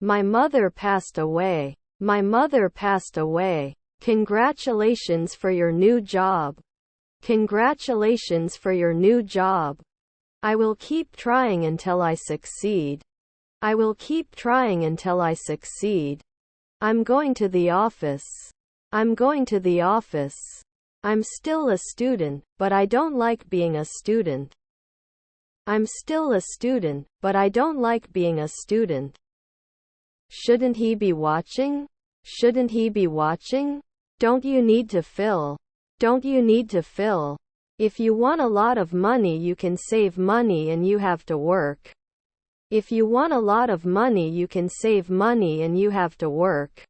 My mother passed away. My mother passed away. Congratulations for your new job. Congratulations for your new job. I will keep trying until I succeed. I will keep trying until I succeed. I'm going to the office. I'm going to the office. I'm still a student, but I don't like being a student. I'm still a student, but I don't like being a student. Shouldn't he be watching? Shouldn't he be watching? Don't you need to fill? Don't you need to fill? If you want a lot of money, you can save money and you have to work. If you want a lot of money, you can save money and you have to work.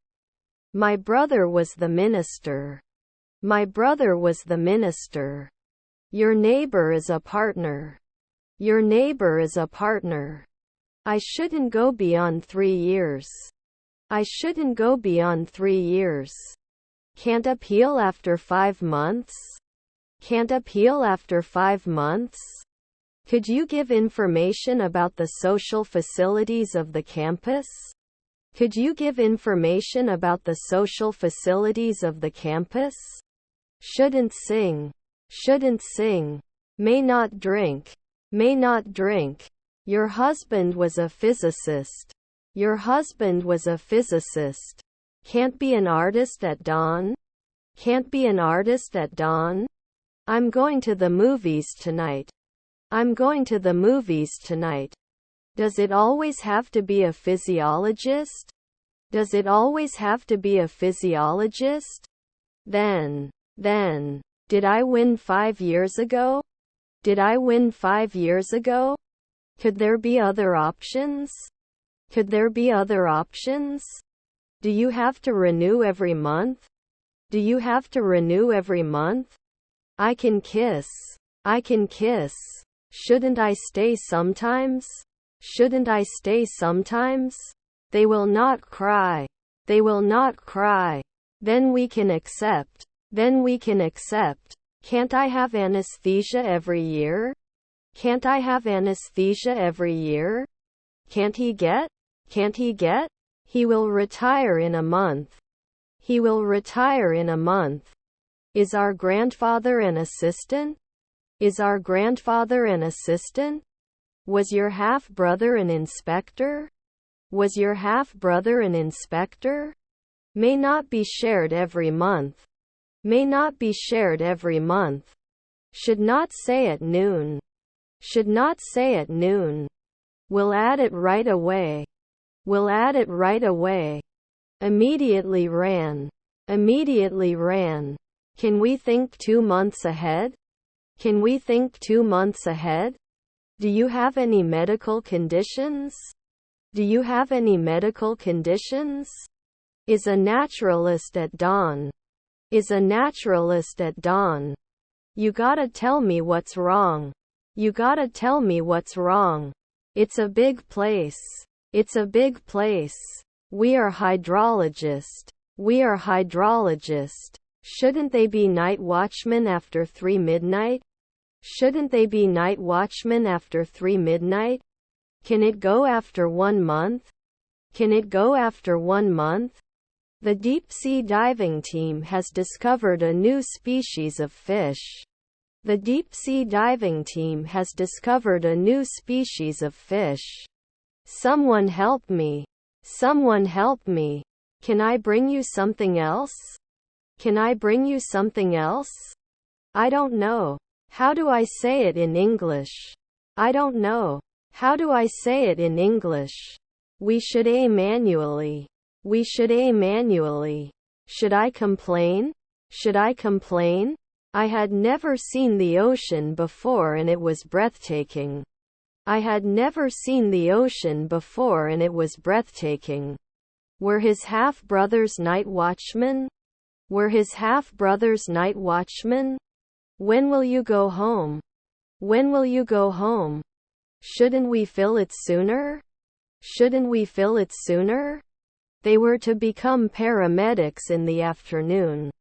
My brother was the minister. My brother was the minister. Your neighbor is a partner. Your neighbor is a partner. I shouldn't go beyond 3 years. I shouldn't go beyond 3 years. Can't appeal after 5 months? Can't appeal after 5 months? Could you give information about the social facilities of the campus? Could you give information about the social facilities of the campus? Shouldn't sing. Shouldn't sing. May not drink. May not drink. Your husband was a physicist. Your husband was a physicist. Can't be an artist at dawn? Can't be an artist at dawn? I'm going to the movies tonight. I'm going to the movies tonight. Does it always have to be a physiologist? Does it always have to be a physiologist? Then, did I win 5 years ago? Did I win 5 years ago? Could there be other options? Could there be other options? Do you have to renew every month? Do you have to renew every month? I can kiss. I can kiss. Shouldn't I stay sometimes? Shouldn't I stay sometimes? They will not cry. They will not cry. Then we can accept. Then we can accept. Can't I have anesthesia every year? Can't I have anesthesia every year? Can't he get? Can't he get? He will retire in a month. He will retire in a month. Is our grandfather an assistant? Is our grandfather an assistant? Was your half-brother an inspector? Was your half-brother an inspector? May not be shared every month. May not be shared every month. Should not say at noon. Should not say at noon. We'll add it right away. We'll add it right away. Immediately ran. Immediately ran. Can we think 2 months ahead? Can we think 2 months ahead? Do you have any medical conditions? Do you have any medical conditions? Is a naturalist at dawn. Is a naturalist at dawn. You gotta tell me what's wrong. You gotta tell me what's wrong. It's a big place. It's a big place. We are hydrologist. We are hydrologist. Shouldn't they be night watchmen after 3 midnight? Shouldn't they be night watchmen after 3 midnight? Can it go after 1 month? Can it go after 1 month? The deep-sea diving team has discovered a new species of fish. The deep-sea diving team has discovered a new species of fish. Someone help me. Someone help me. Can I bring you something else? Can I bring you something else? I don't know. How do I say it in English? I don't know. How do I say it in English? We should aim manually. We should aim manually. Should I complain? Should I complain? I had never seen the ocean before and it was breathtaking. I had never seen the ocean before and it was breathtaking. Were his half-brothers night watchmen? Were his half-brothers night watchmen? When will you go home? When will you go home? Shouldn't we fill it sooner? Shouldn't we fill it sooner? They were to become paramedics in the afternoon.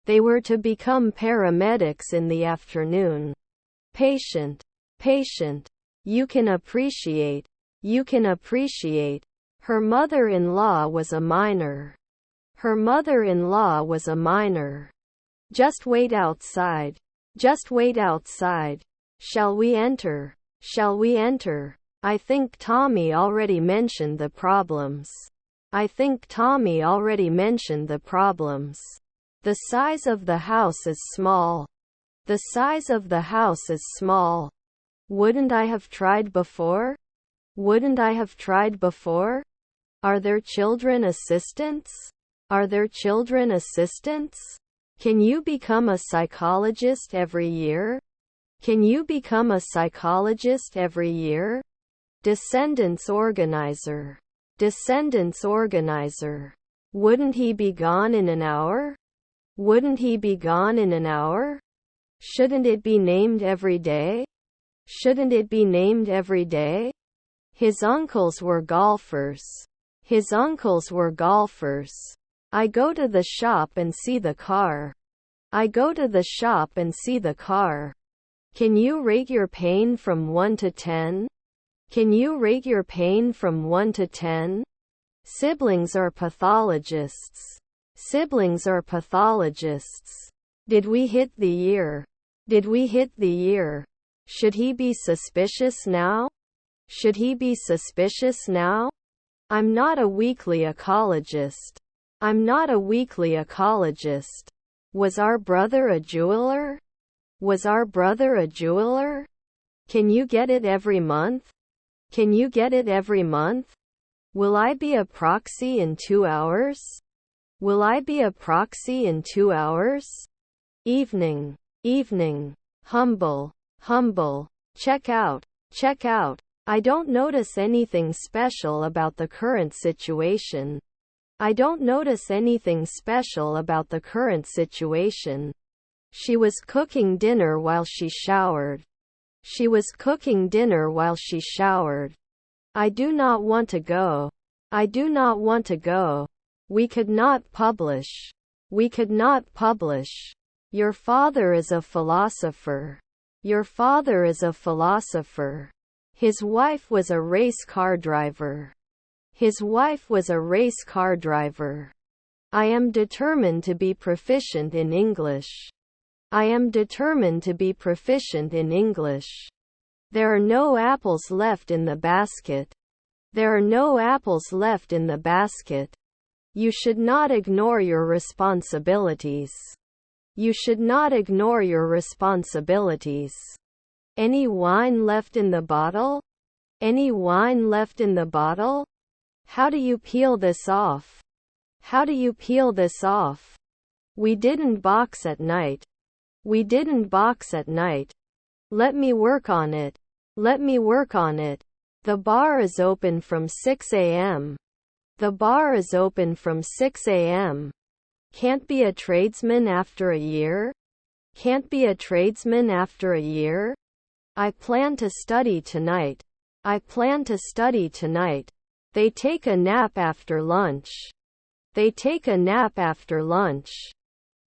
They were to become paramedics in the afternoon. Patient. Patient. You can appreciate. You can appreciate. Her mother-in-law was a minor. Her mother-in-law was a minor. Just wait outside. Just wait outside. Shall we enter? Shall we enter? I think Tommy already mentioned the problems. I think Tommy already mentioned the problems. The size of the house is small. The size of the house is small. Wouldn't I have tried before? Wouldn't I have tried before? Are there children assistants? Are there children assistants? Can you become a psychologist every year? Can you become a psychologist every year? Descendants organizer. Descendants organizer. Wouldn't he be gone in an hour? Wouldn't he be gone in an hour? Shouldn't it be named every day? Shouldn't it be named every day? His uncles were golfers. His uncles were golfers. I go to the shop and see the car. I go to the shop and see the car. Can you rate your pain from 1 to 10? Can you rate your pain from 1 to 10? Siblings are pathologists. Siblings are pathologists. Did we hit the year? Did we hit the year? Should he be suspicious now? Should he be suspicious now? I'm not a weekly ecologist. I'm not a weekly ecologist. Was our brother a jeweler? Was our brother a jeweler? Can you get it every month? Can you get it every month? Will I be a proxy in 2 hours? Will I be a proxy in 2 hours? Evening. Evening. Humble. Humble. Check out. Check out. I don't notice anything special about the current situation. I don't notice anything special about the current situation. She was cooking dinner while she showered. She was cooking dinner while she showered. I do not want to go. I do not want to go. We could not publish. We could not publish. Your father is a philosopher. Your father is a philosopher. His wife was a race car driver. His wife was a race car driver. I am determined to be proficient in English. I am determined to be proficient in English. There are no apples left in the basket. There are no apples left in the basket. You should not ignore your responsibilities. You should not ignore your responsibilities. Any wine left in the bottle? Any wine left in the bottle? How do you peel this off? How do you peel this off? We didn't box at night. We didn't box at night. Let me work on it. Let me work on it. The bar is open from 6 a.m. The bar is open from 6 a.m. Can't be a tradesman after a year? Can't be a tradesman after a year? I plan to study tonight. I plan to study tonight. They take a nap after lunch. They take a nap after lunch.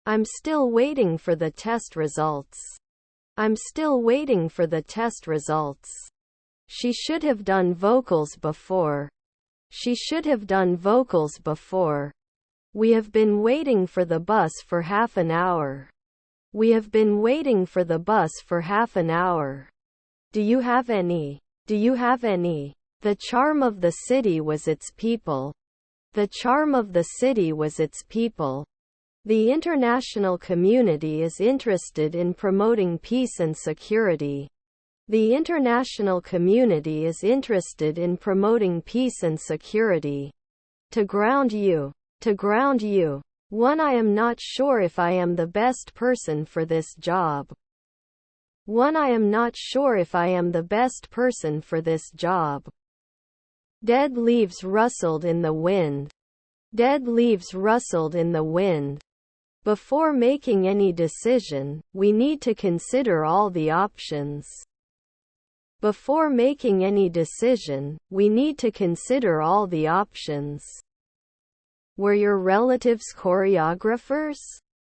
I'm still waiting for the test results. I'm still waiting for the test results. She should have done vocals before. She should have done vocals before. We have been waiting for the bus for half an hour. We have been waiting for the bus for half an hour. Do you have any? Do you have any? The charm of the city was its people. The charm of the city was its people. The international community is interested in promoting peace and security. The international community is interested in promoting peace and security. To ground you. To ground you. 1. I am not sure if I am the best person for this job. 1. I am not sure if I am the best person for this job. Dead leaves rustled in the wind. Dead leaves rustled in the wind. Before making any decision, we need to consider all the options. Before making any decision, we need to consider all the options. Were your relatives choreographers?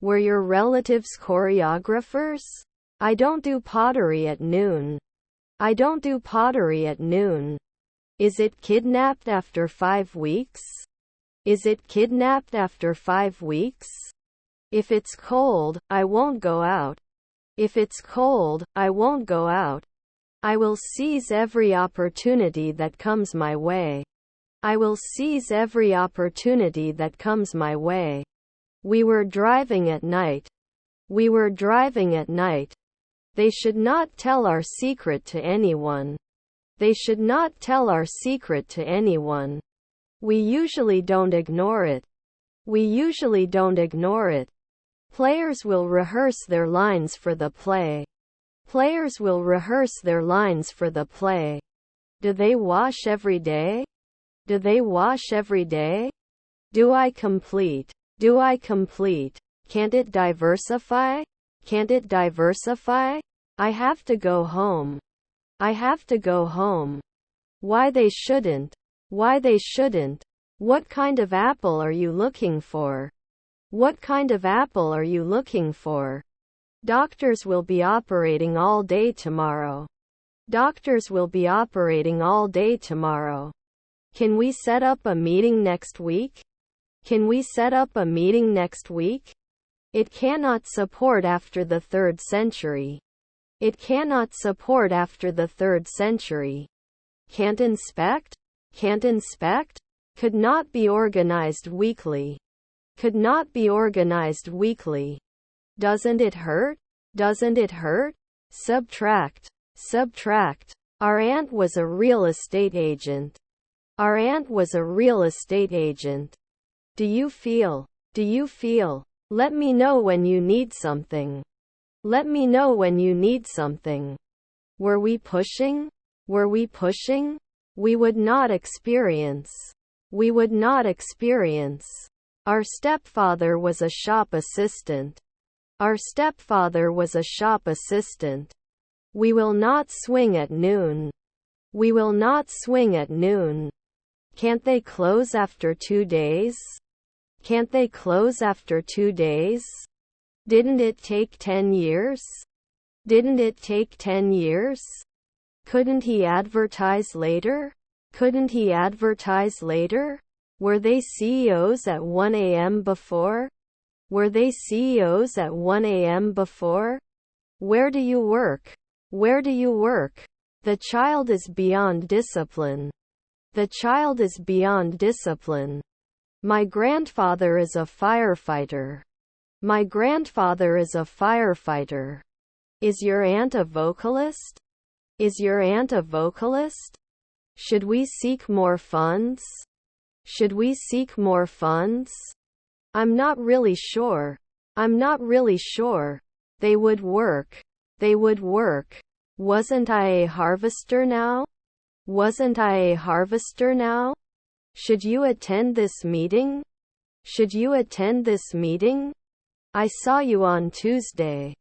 Were your relatives choreographers? I don't do pottery at noon. I don't do pottery at noon. Is it kidnapped after 5 weeks? Is it kidnapped after 5 weeks? If it's cold, I won't go out. If it's cold, I won't go out. I will seize every opportunity that comes my way. I will seize every opportunity that comes my way. We were driving at night. We were driving at night. They should not tell our secret to anyone. They should not tell our secret to anyone. We usually don't ignore it. We usually don't ignore it. Players will rehearse their lines for the play. Players will rehearse their lines for the play. Do they wash every day? Do they wash every day? Do I complete? Do I complete? Can't it diversify? Can't it diversify? I have to go home. I have to go home. Why they shouldn't? Why they shouldn't? What kind of apple are you looking for? What kind of apple are you looking for? Doctors will be operating all day tomorrow. Doctors will be operating all day tomorrow. Can we set up a meeting next week? Can we set up a meeting next week? It cannot support after the 3rd century. It cannot support after the 3rd century. Can't inspect? Can't inspect? Could not be organized weekly. Could not be organized weekly. Doesn't it hurt? Doesn't it hurt? Subtract. Subtract. Our aunt was a real estate agent. Our aunt was a real estate agent. Do you feel? Do you feel? Let me know when you need something. Let me know when you need something. Were we pushing? Were we pushing? We would not experience. We would not experience. Our stepfather was a shop assistant. Our stepfather was a shop assistant. We will not swing at noon. We will not swing at noon. Can't they close after 2 days? Can't they close after 2 days? Didn't it take 10 years? Didn't it take 10 years? Couldn't he advertise later? Couldn't he advertise later? Were they CEOs at 1 a.m. before? Were they CEOs at 1 a.m. before? Where do you work? Where do you work? The child is beyond discipline. The child is beyond discipline. My grandfather is a firefighter. My grandfather is a firefighter. Is your aunt a vocalist? Is your aunt a vocalist? Should we seek more funds? Should we seek more funds? I'm not really sure. I'm not really sure. They would work. They would work. Wasn't I a harvester now? Wasn't I a harvester now? Should you attend this meeting? Should you attend this meeting? I saw you on Tuesday.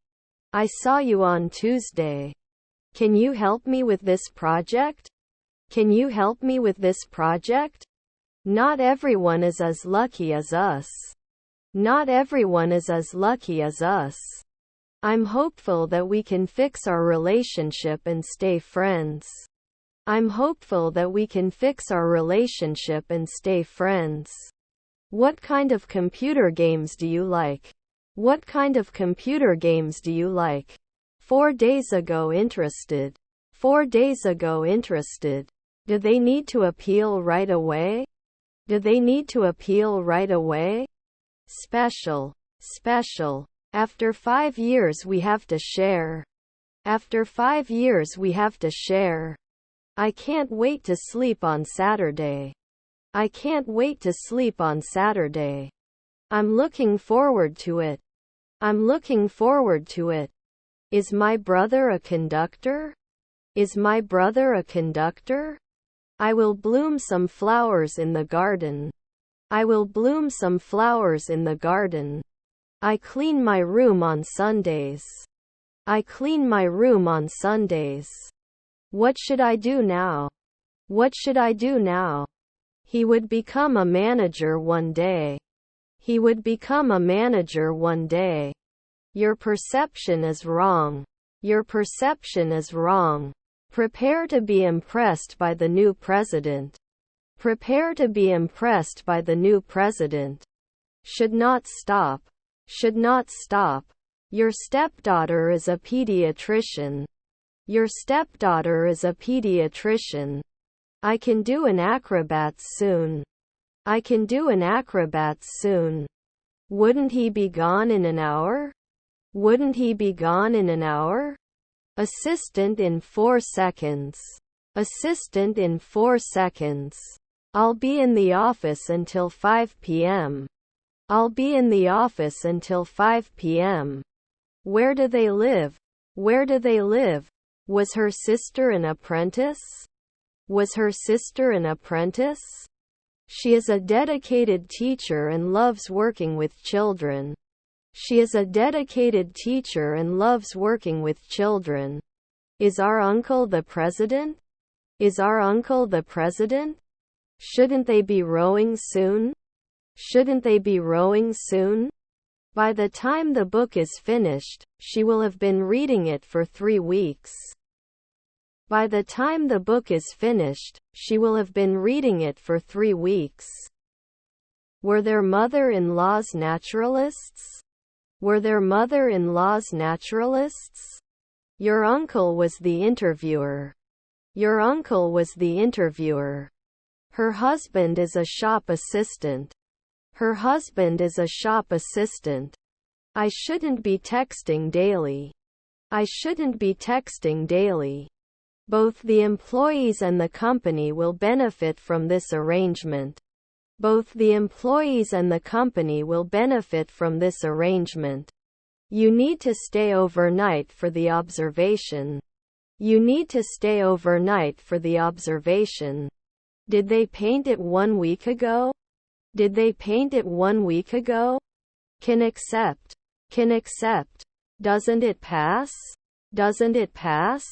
I saw you on Tuesday. Can you help me with this project? Can you help me with this project? Not everyone is as lucky as us. Not everyone is as lucky as us. I'm hopeful that we can fix our relationship and stay friends. I'm hopeful that we can fix our relationship and stay friends. What kind of computer games do you like? What kind of computer games do you like? 4 days ago interested. 4 days ago interested. Do they need to appeal right away? Do they need to appeal right away? Special. Special. After 5 years we have to share. After 5 years we have to share. I can't wait to sleep on Saturday. I can't wait to sleep on Saturday. I'm looking forward to it. I'm looking forward to it. Is my brother a conductor? Is my brother a conductor? I will bloom some flowers in the garden. I will bloom some flowers in the garden. I clean my room on Sundays. I clean my room on Sundays. What should I do now? What should I do now? He would become a manager one day. He would become a manager one day. Your perception is wrong. Your perception is wrong. Prepare to be impressed by the new president. Prepare to be impressed by the new president. Should not stop. Should not stop. Your stepdaughter is a pediatrician. Your stepdaughter is a pediatrician. I can do an acrobat soon. I can do an acrobat soon. Wouldn't he be gone in an hour? Wouldn't he be gone in an hour? Assistant in 4 seconds. Assistant in 4 seconds. I'll be in the office until 5 p.m. I'll be in the office until 5 p.m. Where do they live? Where do they live? Was her sister an apprentice? Was her sister an apprentice? She is a dedicated teacher and loves working with children. She is a dedicated teacher and loves working with children. Is our uncle the president? Is our uncle the president? Shouldn't they be rowing soon? Shouldn't they be rowing soon? By the time the book is finished, she will have been reading it for 3 weeks. By the time the book is finished, she will have been reading it for 3 weeks. Were their mother-in-laws naturalists? Were their mother-in-laws naturalists? Your uncle was the interviewer. Your uncle was the interviewer. Her husband is a shop assistant. Her husband is a shop assistant. I shouldn't be texting daily. I shouldn't be texting daily. Both the employees and the company will benefit from this arrangement. Both the employees and the company will benefit from this arrangement. You need to stay overnight for the observation. You need to stay overnight for the observation. Did they paint it 1 week ago? Did they paint it 1 week ago? Can accept. Can accept. Doesn't it pass? Doesn't it pass?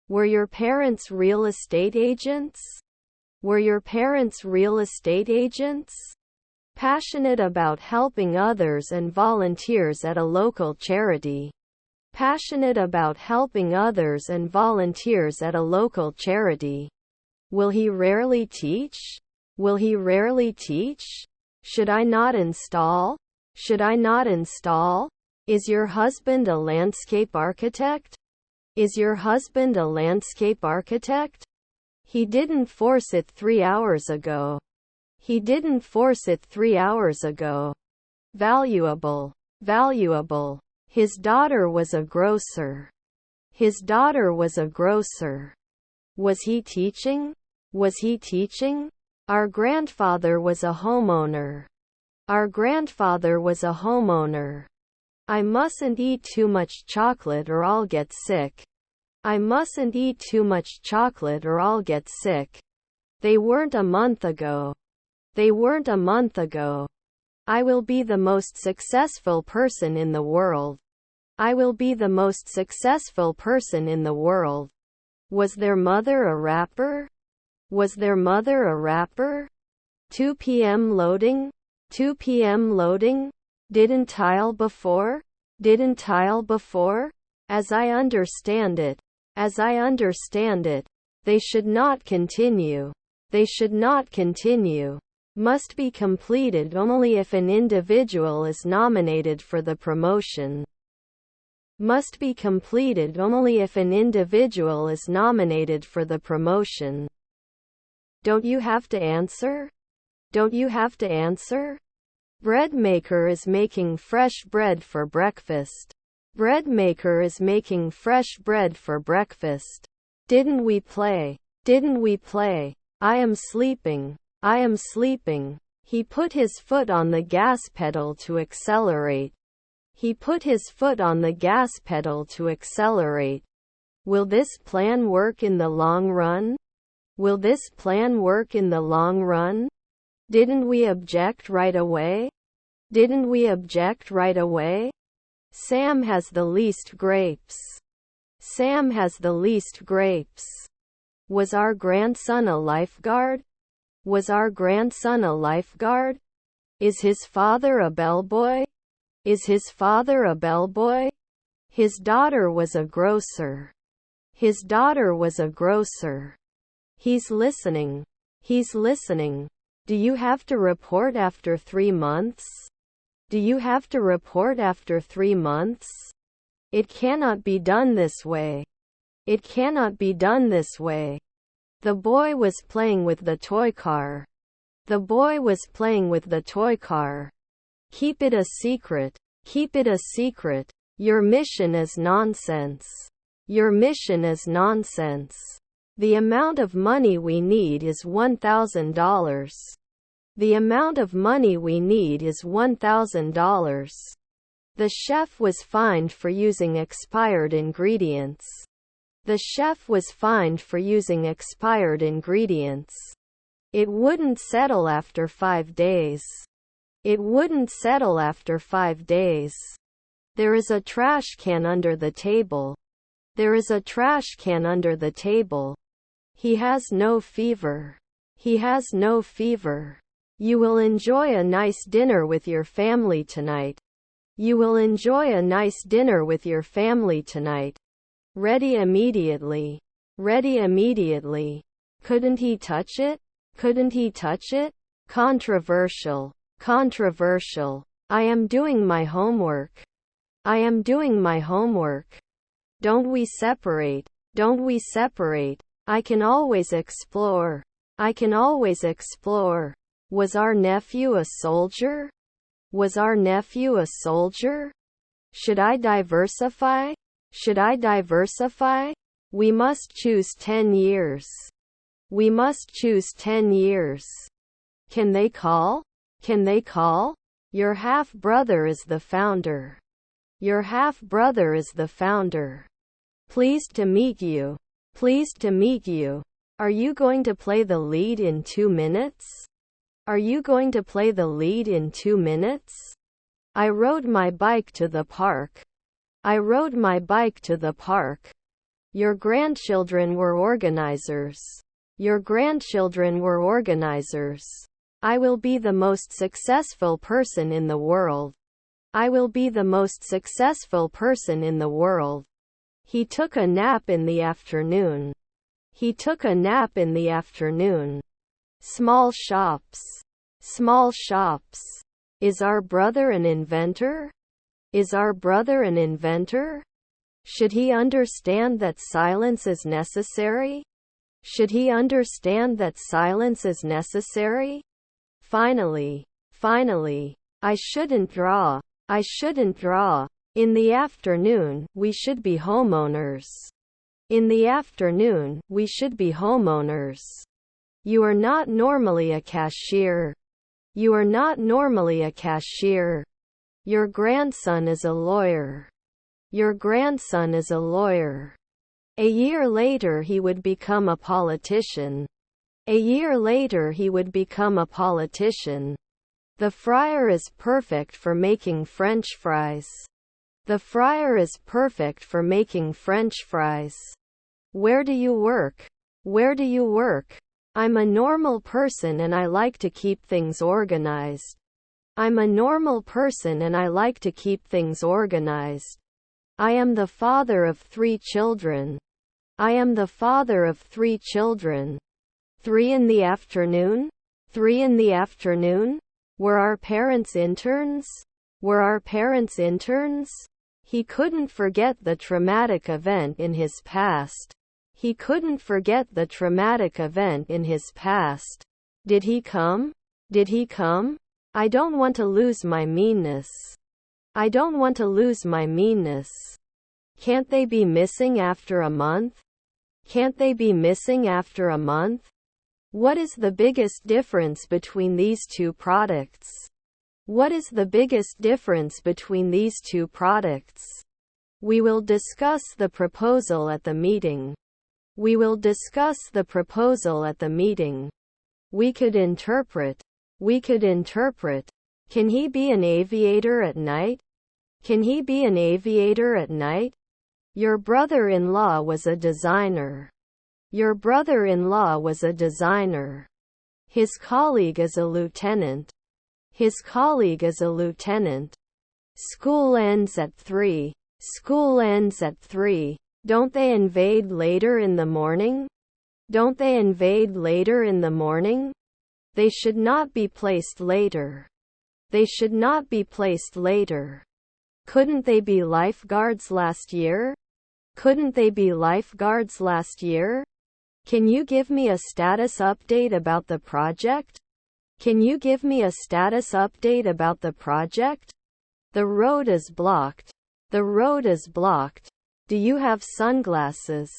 Were your parents real estate agents? Were your parents real estate agents? Passionate about helping others and volunteers at a local charity. Passionate about helping others and volunteers at a local charity. Will he rarely teach? Will he rarely teach? Should I not install? Should I not install? Is your husband a landscape architect? Is your husband a landscape architect? He didn't force it 3 hours ago. He didn't force it 3 hours ago. Valuable. Valuable. His daughter was a grocer. His daughter was a grocer. Was he teaching? Was he teaching? Our grandfather was a homeowner. Our grandfather was a homeowner. I mustn't eat too much chocolate or I'll get sick. I mustn't eat too much chocolate or I'll get sick. They weren't a month ago. They weren't a month ago. I will be the most successful person in the world. I will be the most successful person in the world. Was their mother a rapper? Was their mother a rapper? 2 p.m. loading? 2 p.m. loading? Didn't tile before? Didn't tile before? As I understand it. As I understand it. They should not continue. They should not continue. Must be completed only if an individual is nominated for the promotion. Must be completed only if an individual is nominated for the promotion. Don't you have to answer? Don't you have to answer? Bread maker is making fresh bread for breakfast. Bread maker is making fresh bread for breakfast. Didn't we play? Didn't we play? I am sleeping. I am sleeping. He put his foot on the gas pedal to accelerate. He put his foot on the gas pedal to accelerate. Will this plan work in the long run? Will this plan work in the long run? Didn't we object right away? Didn't we object right away? Sam has the least grapes. Sam has the least grapes. Was our grandson a lifeguard? Was our grandson a lifeguard? Is his father a bellboy? Is his father a bellboy? His daughter was a grocer. His daughter was a grocer. He's listening. He's listening. Do you have to report after 3 months? Do you have to report after 3 months? It cannot be done this way. It cannot be done this way. The boy was playing with the toy car. The boy was playing with the toy car. Keep it a secret. Keep it a secret. Your mission is nonsense. Your mission is nonsense. The amount of money we need is $1,000. The amount of money we need is $1,000. The chef was fined for using expired ingredients. The chef was fined for using expired ingredients. It wouldn't settle after 5 days. It wouldn't settle after 5 days. There is a trash can under the table. There is a trash can under the table. He has no fever. He has no fever. You will enjoy a nice dinner with your family tonight. You will enjoy a nice dinner with your family tonight. Ready immediately. Ready immediately. Couldn't he touch it? Couldn't he touch it? Controversial. Controversial. I am doing my homework. I am doing my homework. Don't we separate? Don't we separate? I can always explore. I can always explore. Was our nephew a soldier? Was our nephew a soldier? Should I diversify? Should I diversify? We must choose 10 years. We must choose 10 years. Can they call? Can they call? Your half-brother is the founder. Your half-brother is the founder. Pleased to meet you. Pleased to meet you. Are you going to play the lead in 2 minutes? Are you going to play the lead in 2 minutes? I rode my bike to the park. I rode my bike to the park. Your grandchildren were organizers. Your grandchildren were organizers. I will be the most successful person in the world. I will be the most successful person in the world. He took a nap in the afternoon. He took a nap in the afternoon. Small shops. Small shops. Is our brother an inventor? Is our brother an inventor? Should he understand that silence is necessary? Should he understand that silence is necessary? Finally. Finally. I shouldn't draw. I shouldn't draw. In the afternoon, we should be homeowners. In the afternoon, we should be homeowners. You are not normally a cashier. You are not normally a cashier. Your grandson is a lawyer. Your grandson is a lawyer. A year later he would become a politician. A year later he would become a politician. The fryer is perfect for making French fries. The fryer is perfect for making French fries. Where do you work? Where do you work? I'm a normal person and I like to keep things organized. I'm a normal person and I like to keep things organized. I am the father of 3 children. I am the father of 3 children. 3 in the afternoon? 3 in the afternoon? Were our parents interns? Were our parents interns? He couldn't forget the traumatic event in his past. He couldn't forget the traumatic event in his past. Did he come? Did he come? I don't want to lose my meanness. I don't want to lose my meanness. Can't they be missing after a month? Can't they be missing after a month? What is the biggest difference between these 2 products? What is the biggest difference between these 2 products? We will discuss the proposal at the meeting. We will discuss the proposal at the meeting. We could interpret. We could interpret. Can he be an aviator at night? Can he be an aviator at night? Your brother-in-law was a designer. Your brother-in-law was a designer. His colleague is a lieutenant. His colleague is a lieutenant. School ends at 3. School ends at 3. Don't they invade later in the morning? Don't they invade later in the morning? They should not be placed later. They should not be placed later. Couldn't they be lifeguards last year? Couldn't they be lifeguards last year? Can you give me a status update about the project? Can you give me a status update about the project? The road is blocked. The road is blocked. Do you have sunglasses?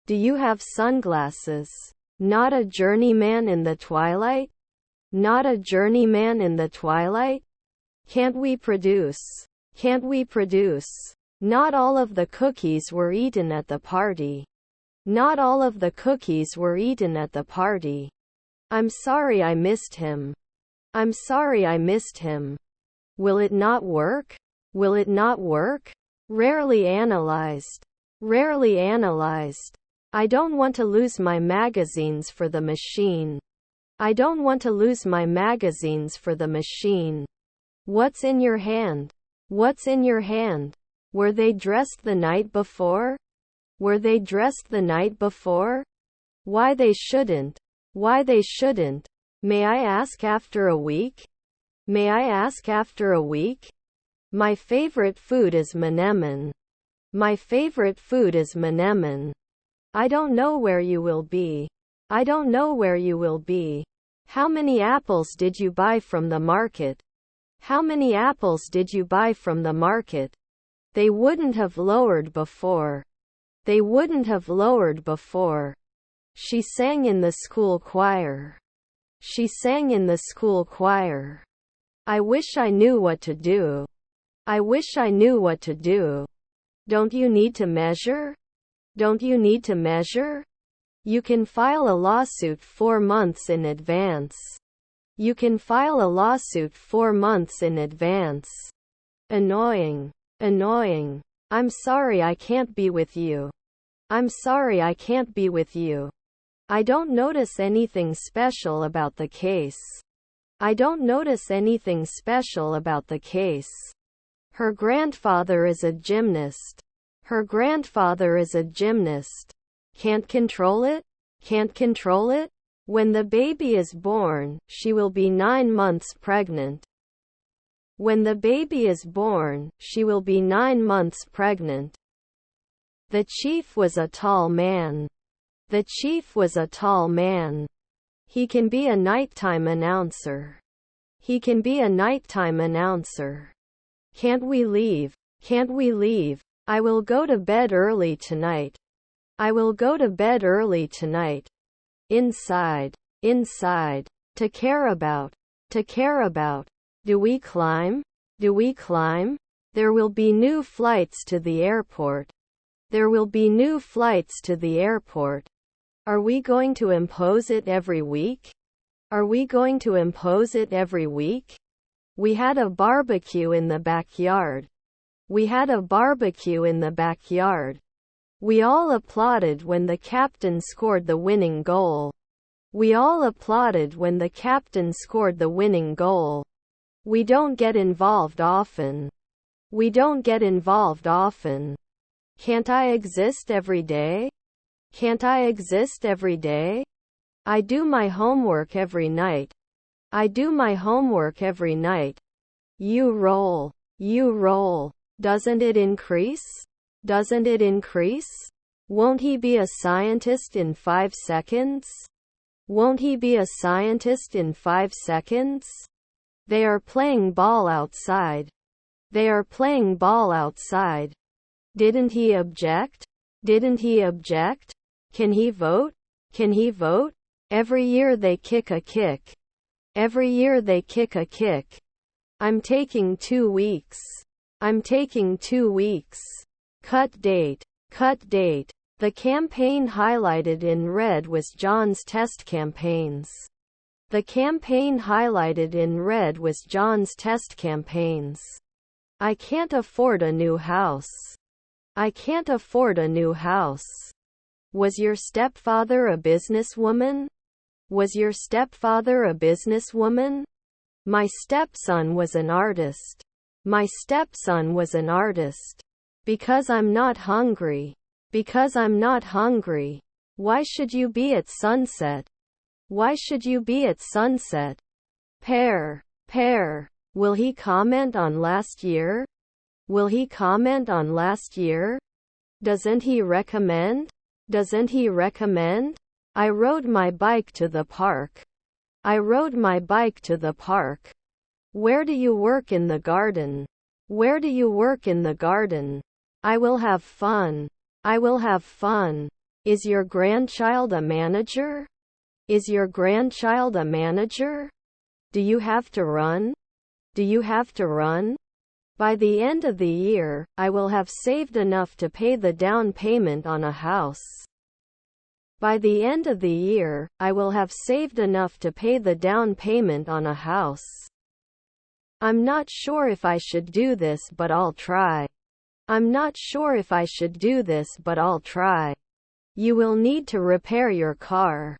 Do you have sunglasses? Not a journeyman in the twilight? Not a journeyman in the twilight? Can't we produce? Can't we produce? Not all of the cookies were eaten at the party. Not all of the cookies were eaten at the party. I'm sorry I missed him. I'm sorry I missed him. Will it not work? Will it not work? Rarely analyzed. Rarely analyzed. I don't want to lose my magazines for the machine. I don't want to lose my magazines for the machine. What's in your hand? What's in your hand? Were they dressed the night before? Were they dressed the night before? Why they shouldn't? Why they shouldn't? May I ask after a week? May I ask after a week? My favorite food is menemen. My favorite food is menemen. I don't know where you will be. I don't know where you will be. How many apples did you buy from the market? How many apples did you buy from the market? They wouldn't have lowered before. They wouldn't have lowered before. She sang in the school choir. She sang in the school choir. I wish I knew what to do. I wish I knew what to do. Don't you need to measure? Don't you need to measure? You can file a lawsuit 4 months in advance. You can file a lawsuit 4 months in advance. Annoying. Annoying. I'm sorry I can't be with you. I'm sorry I can't be with you. I don't notice anything special about the case. I don't notice anything special about the case. Her grandfather is a gymnast. Her grandfather is a gymnast. Can't control it? Can't control it? When the baby is born, she will be 9 months pregnant. When the baby is born, she will be 9 months pregnant. The chief was a tall man. The chief was a tall man. He can be a nighttime announcer. He can be a nighttime announcer. Can't we leave? Can't we leave? I will go to bed early tonight. I will go to bed early tonight. Inside. Inside. To care about. To care about. Do we climb? Do we climb? There will be new flights to the airport. There will be new flights to the airport. Are we going to impose it every week? Are we going to impose it every week? We had a barbecue in the backyard. We had a barbecue in the backyard. We all applauded when the captain scored the winning goal. We all applauded when the captain scored the winning goal. We don't get involved often. We don't get involved often. Can't I exist every day? Can't I exist every day? I do my homework every night. I do my homework every night. You roll. You roll. Doesn't it increase? Doesn't it increase? Won't he be a scientist in 5 seconds? Won't he be a scientist in 5 seconds? They are playing ball outside. They are playing ball outside. Didn't he object? Didn't he object? Can he vote? Can he vote? Every year they kick a kick. Every year they kick a kick. I'm taking 2 weeks. I'm taking 2 weeks. Cut date. Cut date. The campaign highlighted in red was John's test campaigns. The campaign highlighted in red was John's test campaigns. I can't afford a new house. I can't afford a new house. Was your stepfather a businesswoman? Was your stepfather a businesswoman? My stepson was an artist. My stepson was an artist. Because I'm not hungry. Because I'm not hungry. Why should you be at sunset? Why should you be at sunset? Pair. Will he comment on last year? Will he comment on last year? Doesn't he recommend? Doesn't he recommend? I rode my bike to the park. I rode my bike to the park. Where do you work in the garden? Where do you work in the garden? I will have fun. I will have fun. Is your grandchild a manager? Is your grandchild a manager? Do you have to run? Do you have to run? By the end of the year, I will have saved enough to pay the down payment on a house. By the end of the year, I will have saved enough to pay the down payment on a house. I'm not sure if I should do this, but I'll try. I'm not sure if I should do this, but I'll try. You will need to repair your car.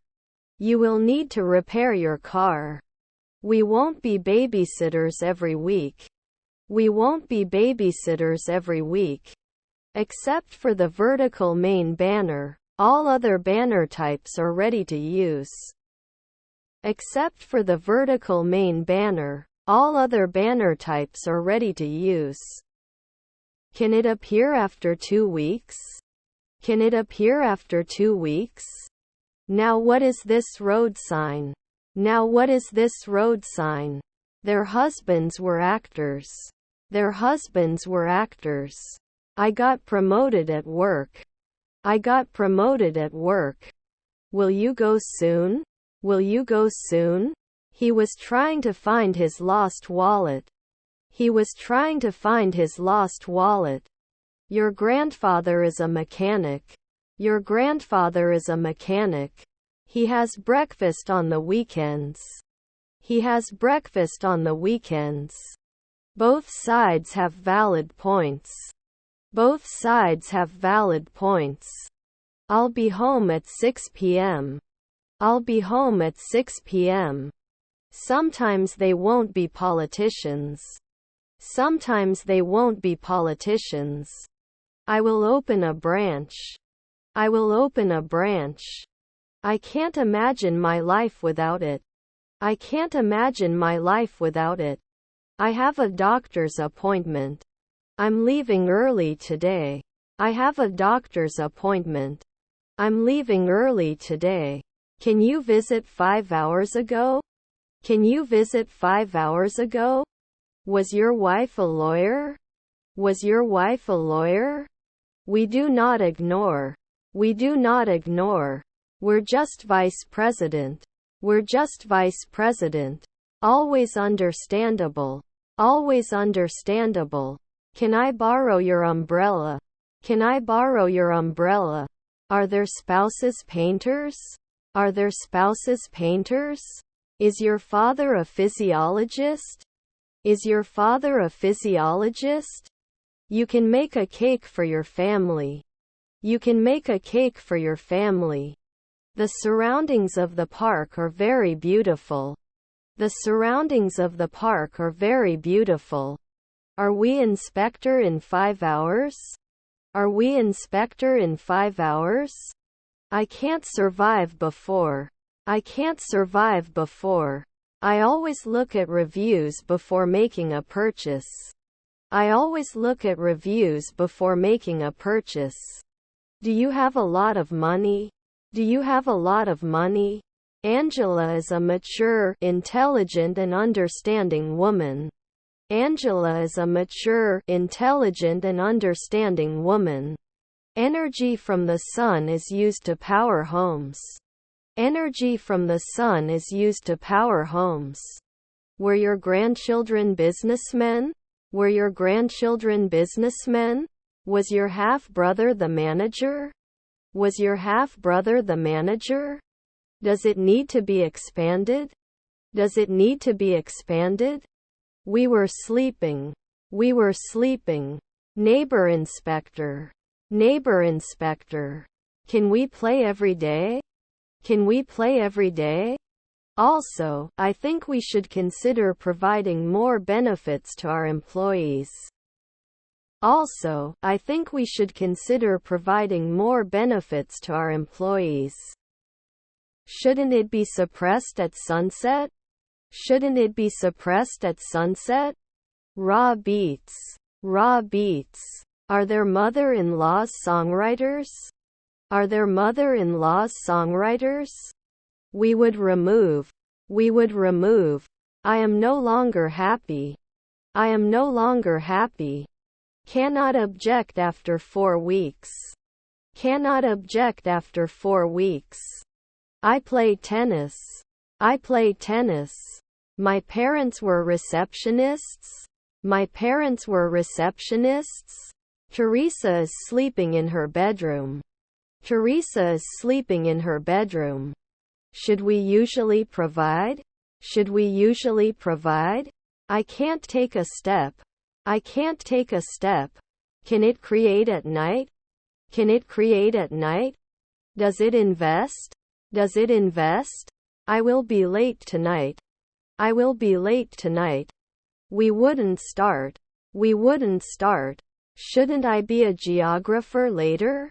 You will need to repair your car. We won't be babysitters every week. We won't be babysitters every week. Except for the vertical main banner, all other banner types are ready to use. Except for the vertical main banner, all other banner types are ready to use. Can it appear after 2 weeks? Can it appear after 2 weeks? Now what is this road sign? Now what is this road sign? Their husbands were actors. Their husbands were actors. I got promoted at work. I got promoted at work. Will you go soon? Will you go soon? He was trying to find his lost wallet. He was trying to find his lost wallet. Your grandfather is a mechanic. Your grandfather is a mechanic. He has breakfast on the weekends. He has breakfast on the weekends. Both sides have valid points. Both sides have valid points. I'll be home at 6 p.m. I'll be home at 6 p.m. Sometimes they won't be politicians. Sometimes they won't be politicians. I will open a branch. I will open a branch. I can't imagine my life without it. I can't imagine my life without it. I have a doctor's appointment. I'm leaving early today. I have a doctor's appointment. I'm leaving early today. Can you visit 5 hours ago? Can you visit 5 hours ago? Was your wife a lawyer? Was your wife a lawyer? We do not ignore. We do not ignore. We're just vice president. We're just vice president. Always understandable. Always understandable. Can I borrow your umbrella? Can I borrow your umbrella? Are their spouses painters? Are their spouses painters? Is your father a physiologist? Is your father a physiologist? You can make a cake for your family. You can make a cake for your family. The surroundings of the park are very beautiful. The surroundings of the park are very beautiful. Are we inspector in 5 hours? Are we inspector in 5 hours? I can't survive before. I can't survive before. I always look at reviews before making a purchase. I always look at reviews before making a purchase. Do you have a lot of money? Do you have a lot of money? Angela is a mature, intelligent and understanding woman. Angela is a mature, intelligent and understanding woman. Energy from the sun is used to power homes. Energy from the sun is used to power homes. Were your grandchildren businessmen? Were your grandchildren businessmen? Was your half-brother the manager? Was your half-brother the manager? Does it need to be expanded? Does it need to be expanded? We were sleeping. We were sleeping. Neighbor inspector. Neighbor inspector. Can we play every day? Can we play every day? Also, I think we should consider providing more benefits to our employees. Also, I think we should consider providing more benefits to our employees. Shouldn't it be suppressed at sunset? Shouldn't it be suppressed at sunset? Raw beats. Raw beats. Are there mother-in-law's songwriters? Are there mother-in-law's songwriters? We would remove. We would remove. I am no longer happy. I am no longer happy. Cannot object after 4 weeks. Cannot object after 4 weeks. I play tennis. I play tennis. My parents were receptionists. My parents were receptionists. Teresa is sleeping in her bedroom. Teresa is sleeping in her bedroom. Should we usually provide? Should we usually provide? I can't take a step. I can't take a step. Can it create at night? Can it create at night? Does it invest? Does it invest? I will be late tonight. I will be late tonight. We wouldn't start. We wouldn't start. Shouldn't I be a geographer later?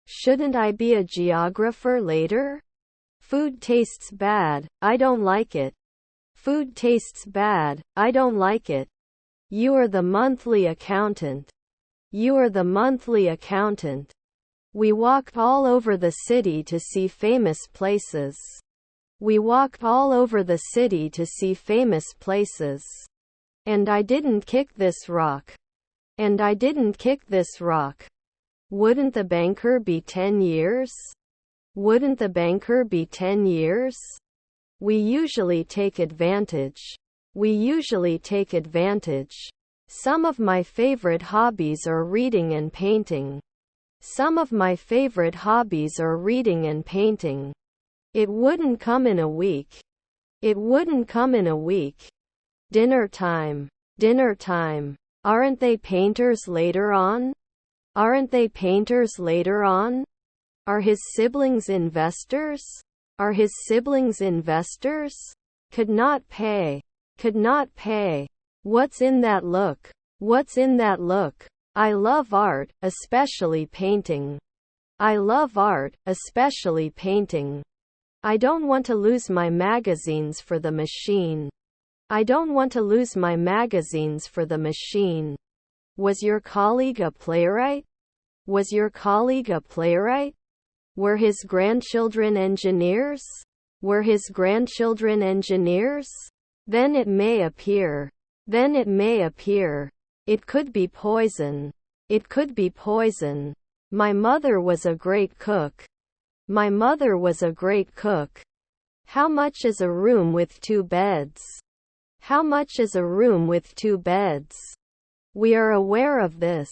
Shouldn't I be a geographer later? Food tastes bad. I don't like it. Food tastes bad. I don't like it. You are the monthly accountant. You are the monthly accountant. We walked all over the city to see famous places. We walked all over the city to see famous places. And I didn't kick this rock. And I didn't kick this rock. Wouldn't the banker be 10 years? Wouldn't the banker be 10 years? We usually take advantage. We usually take advantage. Some of my favorite hobbies are reading and painting. Some of my favorite hobbies are reading and painting. It wouldn't come in a week. It wouldn't come in a week. Dinner time. Dinner time. Aren't they painters later on? Aren't they painters later on? Are his siblings investors? Are his siblings investors? Could not pay. Could not pay. What's in that look? What's in that look? I love art, especially painting. I love art, especially painting. I don't want to lose my magazines for the machine. I don't want to lose my magazines for the machine. Was your colleague a playwright? Was your colleague a playwright? Were his grandchildren engineers? Were his grandchildren engineers? Then it may appear. Then it may appear. It could be poison. It could be poison. My mother was a great cook. My mother was a great cook. How much is a room with 2 beds? How much is a room with 2 beds? We are aware of this.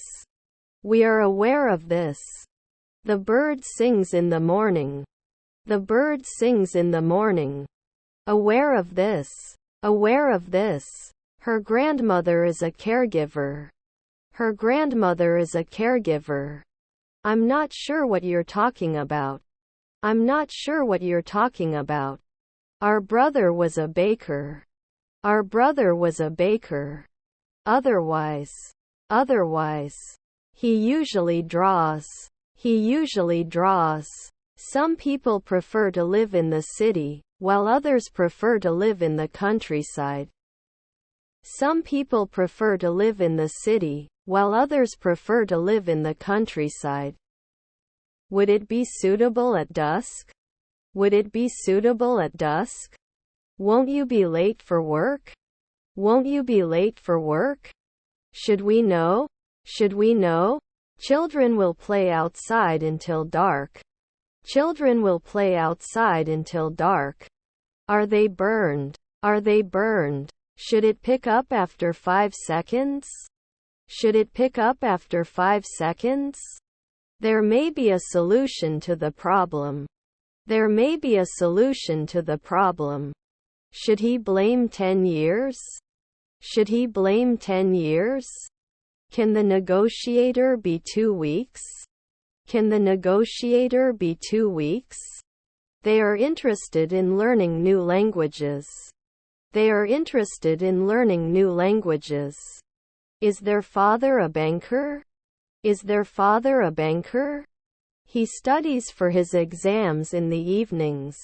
We are aware of this. The bird sings in the morning. The bird sings in the morning. Aware of this. Aware of this. Her grandmother is a caregiver. Her grandmother is a caregiver. I'm not sure what you're talking about. I'm not sure what you're talking about. Our brother was a baker. Our brother was a baker. Otherwise. Otherwise. He usually draws. He usually draws. Some people prefer to live in the city, while others prefer to live in the countryside. Some people prefer to live in the city, while others prefer to live in the countryside. Would it be suitable at dusk? Would it be suitable at dusk? Won't you be late for work? Won't you be late for work? Should we know? Should we know? Children will play outside until dark. Children will play outside until dark. Are they burned? Are they burned? Should it pick up after 5 seconds? Should it pick up after 5 seconds? There may be a solution to the problem. There may be a solution to the problem. Should he blame 10 years? Should he blame 10 years? Can the negotiator be 2 weeks? Can the negotiator be 2 weeks? They are interested in learning new languages. They are interested in learning new languages. Is their father a banker? Is their father a banker? He studies for his exams in the evenings.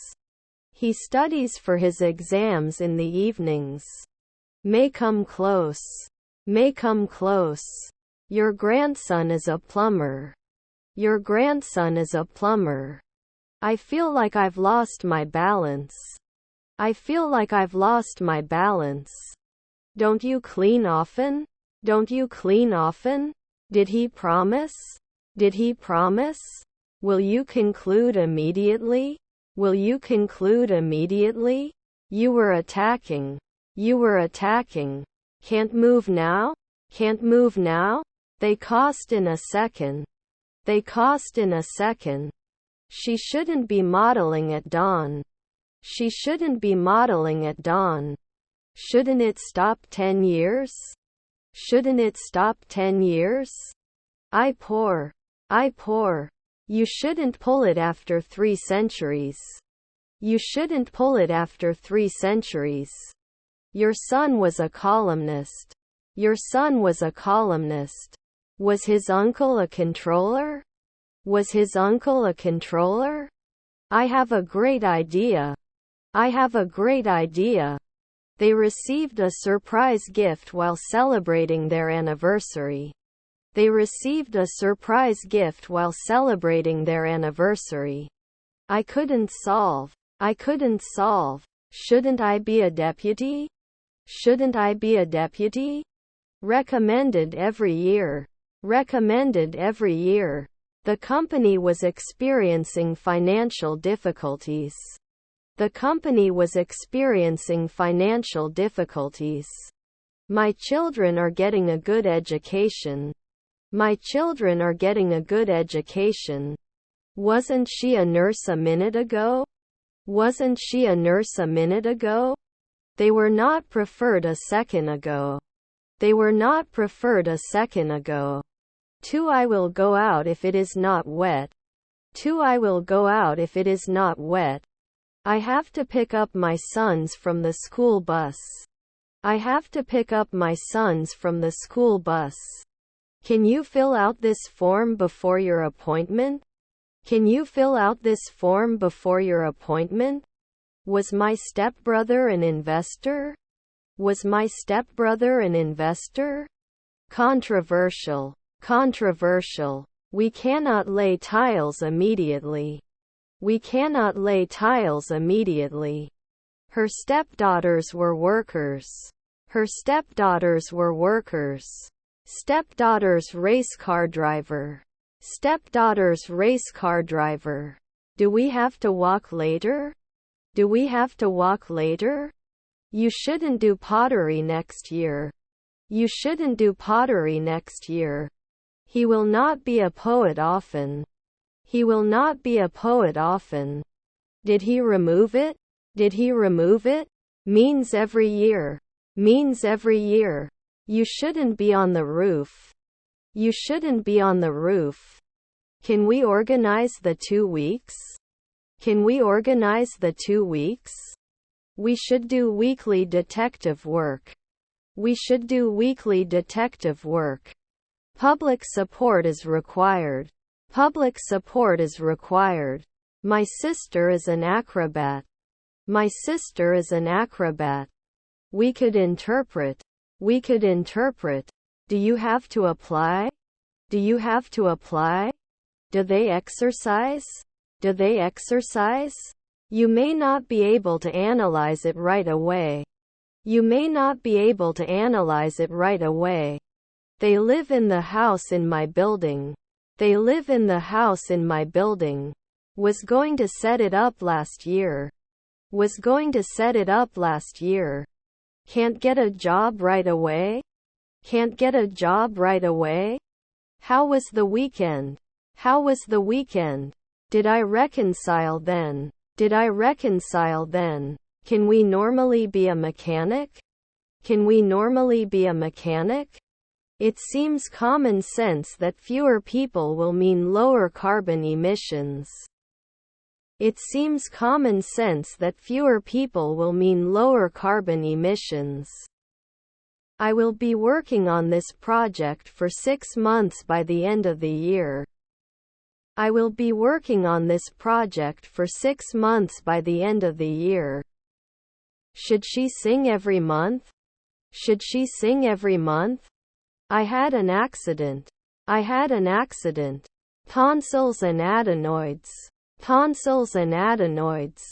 He studies for his exams in the evenings. May come close. May come close. Your grandson is a plumber. Your grandson is a plumber. I feel like I've lost my balance. I feel like I've lost my balance. Don't you clean often? Don't you clean often? Did he promise? Did he promise? Will you conclude immediately? Will you conclude immediately? You were attacking. You were attacking. Can't move now? Can't move now? They cost in a second. They cost in a second. She shouldn't be modeling at dawn. She shouldn't be modeling at dawn. Shouldn't it stop 10 years? Shouldn't it stop 10 years? I pour. I pour. You shouldn't pull it after 3 centuries. You shouldn't pull it after 3 centuries. Your son was a columnist. Your son was a columnist. Was his uncle a controller? Was his uncle a controller? I have a great idea. I have a great idea. They received a surprise gift while celebrating their anniversary. They received a surprise gift while celebrating their anniversary. I couldn't solve. I couldn't solve. Shouldn't I be a deputy? Shouldn't I be a deputy? Recommended every year. Recommended every year. The company was experiencing financial difficulties. The company was experiencing financial difficulties. My children are getting a good education. My children are getting a good education. Wasn't she a nurse a minute ago? Wasn't she a nurse a minute ago? They were not preferred a second ago. They were not preferred a second ago. 2 I will go out if it is not wet. 2 I will go out if it is not wet. I have to pick up my sons from the school bus. I have to pick up my sons from the school bus. Can you fill out this form before your appointment? Can you fill out this form before your appointment? Was my stepbrother an investor? Was my stepbrother an investor? Controversial. Controversial. We cannot lay tiles immediately. We cannot lay tiles immediately. Her stepdaughters were workers. Her stepdaughters were workers. Stepdaughter's race car driver. Stepdaughter's race car driver. Do we have to walk later? Do we have to walk later? You shouldn't do pottery next year. You shouldn't do pottery next year. He will not be a poet often. He will not be a poet often. Did he remove it? Did he remove it? Means every year. Means every year. You shouldn't be on the roof. You shouldn't be on the roof. Can we organize the 2 weeks? Can we organize the 2 weeks? We should do weekly detective work. We should do weekly detective work. Public support is required. Public support is required. My sister is an acrobat. My sister is an acrobat. We could interpret. We could interpret. Do you have to apply? Do you have to apply? Do they exercise? Do they exercise? You may not be able to analyze it right away. You may not be able to analyze it right away. They live in the house in my building. They live in the house in my building. Was going to set it up last year. Was going to set it up last year. Can't get a job right away? Can't get a job right away? How was the weekend? How was the weekend? Did I reconcile then? Did I reconcile then? Can we normally be a mechanic? Can we normally be a mechanic? It seems common sense that fewer people will mean lower carbon emissions. It seems common sense that fewer people will mean lower carbon emissions. I will be working on this project for 6 months by the end of the year. I will be working on this project for 6 months by the end of the year. Should she sing every month? Should she sing every month? I had an accident. I had an accident. Tonsils and adenoids. Tonsils and adenoids.